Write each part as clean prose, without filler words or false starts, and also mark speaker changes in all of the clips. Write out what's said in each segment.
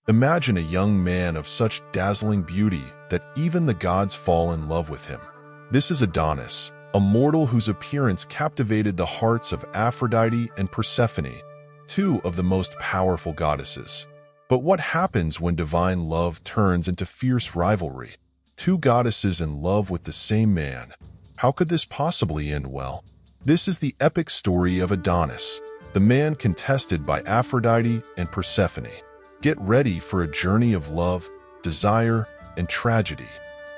Speaker 1: Imagine a young man of such dazzling beauty that even the gods fall in love with him. This is Adonis, a mortal whose appearance captivated the hearts of Aphrodite and Persephone, two of the most powerful goddesses. But what happens when divine love turns into fierce rivalry? Two goddesses in love with the same man. How could this possibly end well? This is the epic story of Adonis, the man contested by Aphrodite and Persephone. Get ready for a journey of love, desire, and tragedy.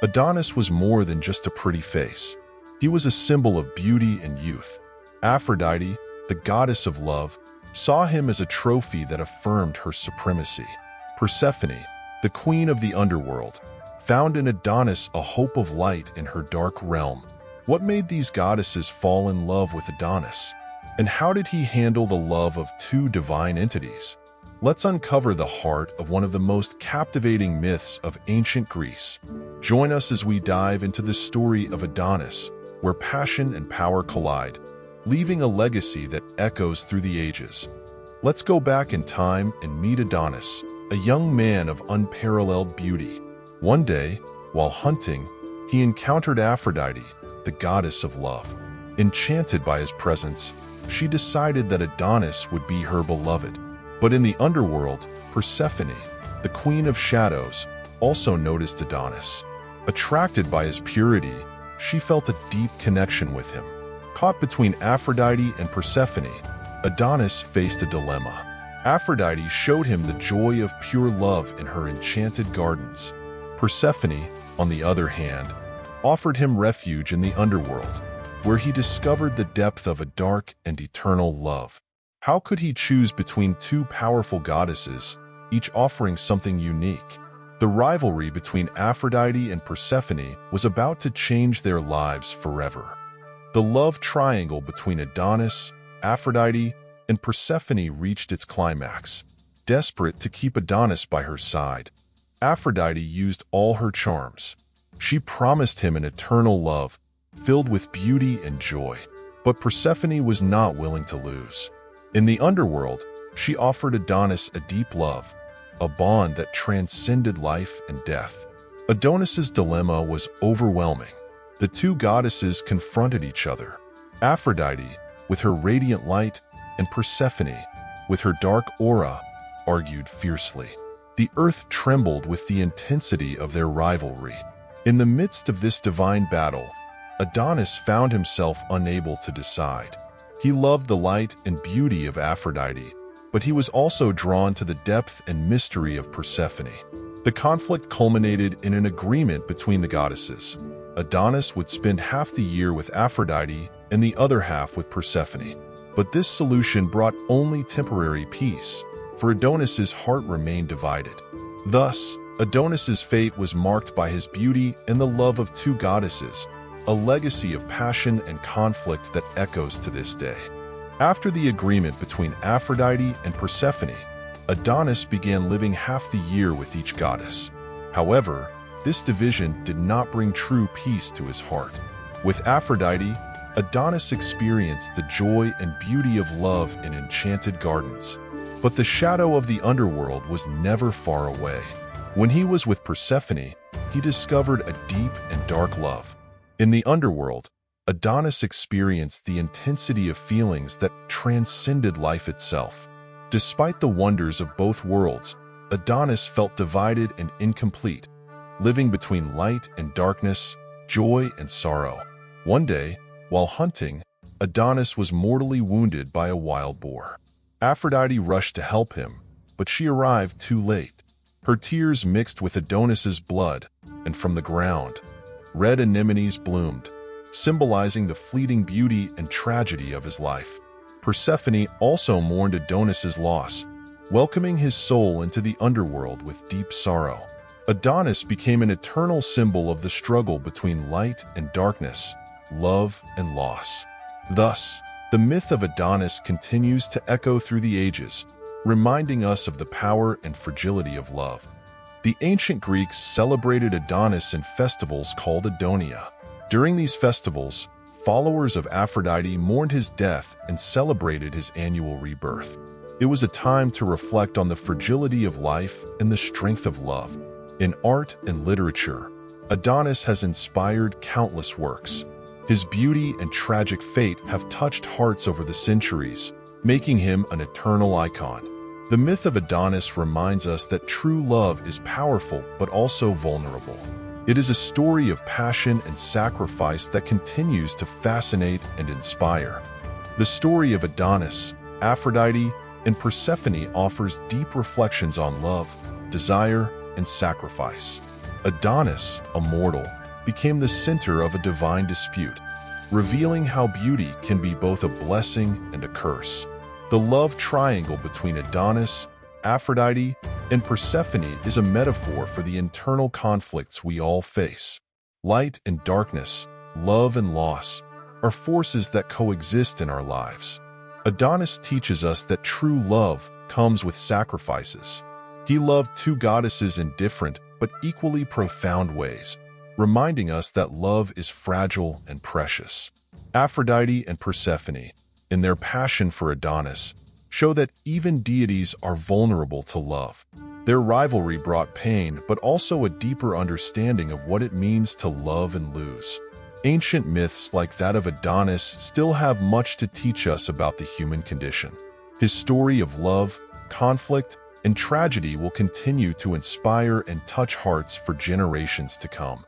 Speaker 1: Adonis was more than just a pretty face. He was a symbol of beauty and youth. Aphrodite, the goddess of love, saw him as a trophy that affirmed her supremacy. Persephone, the queen of the underworld, found in Adonis a hope of light in her dark realm. What made these goddesses fall in love with Adonis? And how did he handle the love of two divine entities? Let's uncover the heart of one of the most captivating myths of ancient Greece. Join us as we dive into the story of Adonis, where passion and power collide, leaving a legacy that echoes through the ages. Let's go back in time and meet Adonis, a young man of unparalleled beauty. One day, while hunting, he encountered Aphrodite, the goddess of love. Enchanted by his presence, she decided that Adonis would be her beloved. But in the underworld, Persephone, the queen of shadows, also noticed Adonis. Attracted by his purity, she felt a deep connection with him. Caught between Aphrodite and Persephone, Adonis faced a dilemma. Aphrodite showed him the joy of pure love in her enchanted gardens. Persephone, on the other hand, offered him refuge in the underworld, where he discovered the depth of a dark and eternal love. How could he choose between two powerful goddesses, each offering something unique? The rivalry between Aphrodite and Persephone was about to change their lives forever. The love triangle between Adonis, Aphrodite, and Persephone reached its climax. Desperate to keep Adonis by her side, Aphrodite used all her charms. She promised him an eternal love, filled with beauty and joy. But Persephone was not willing to lose. In the underworld, she offered Adonis a deep love, a bond that transcended life and death. Adonis's dilemma was overwhelming. The two goddesses confronted each other. Aphrodite, with her radiant light, and Persephone, with her dark aura, argued fiercely. The earth trembled with the intensity of their rivalry. In the midst of this divine battle, Adonis found himself unable to decide. He loved the light and beauty of Aphrodite, but he was also drawn to the depth and mystery of Persephone. The conflict culminated in an agreement between the goddesses. Adonis would spend half the year with Aphrodite and the other half with Persephone. But this solution brought only temporary peace, for Adonis's heart remained divided. Thus, Adonis's fate was marked by his beauty and the love of two goddesses, a legacy of passion and conflict that echoes to this day. After the agreement between Aphrodite and Persephone, Adonis began living half the year with each goddess. However, this division did not bring true peace to his heart. With Aphrodite, Adonis experienced the joy and beauty of love in enchanted gardens. But the shadow of the underworld was never far away. When he was with Persephone, he discovered a deep and dark love. In the underworld, Adonis experienced the intensity of feelings that transcended life itself. Despite the wonders of both worlds, Adonis felt divided and incomplete, living between light and darkness, joy and sorrow. One day, while hunting, Adonis was mortally wounded by a wild boar. Aphrodite rushed to help him, but she arrived too late. Her tears mixed with Adonis's blood, and from the ground, red anemones bloomed, symbolizing the fleeting beauty and tragedy of his life. Persephone also mourned Adonis's loss, welcoming his soul into the underworld with deep sorrow. Adonis became an eternal symbol of the struggle between light and darkness, love and loss. Thus, the myth of Adonis continues to echo through the ages, reminding us of the power and fragility of love. The ancient Greeks celebrated Adonis in festivals called Adonia. During these festivals, followers of Aphrodite mourned his death and celebrated his annual rebirth. It was a time to reflect on the fragility of life and the strength of love. In art and literature, Adonis has inspired countless works. His beauty and tragic fate have touched hearts over the centuries, making him an eternal icon. The myth of Adonis reminds us that true love is powerful but also vulnerable. It is a story of passion and sacrifice that continues to fascinate and inspire. The story of Adonis, Aphrodite, and Persephone offers deep reflections on love, desire, and sacrifice. Adonis, a mortal, became the center of a divine dispute, revealing how beauty can be both a blessing and a curse. The love triangle between Adonis, Aphrodite, and Persephone is a metaphor for the internal conflicts we all face. Light and darkness, love and loss, are forces that coexist in our lives. Adonis teaches us that true love comes with sacrifices. He loved two goddesses in different but equally profound ways, reminding us that love is fragile and precious. Aphrodite and Persephone, in their passion for Adonis, show that even deities are vulnerable to love. Their rivalry brought pain, but also a deeper understanding of what it means to love and lose. Ancient myths like that of Adonis still have much to teach us about the human condition. His story of love, conflict, and tragedy will continue to inspire and touch hearts for generations to come.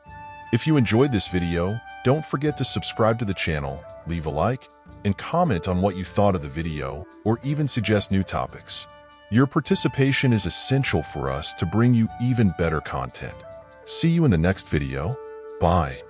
Speaker 1: If you enjoyed this video, don't forget to subscribe to the channel, leave a like, and comment on what you thought of the video, or even suggest new topics. Your participation is essential for us to bring you even better content. See you in the next video. Bye.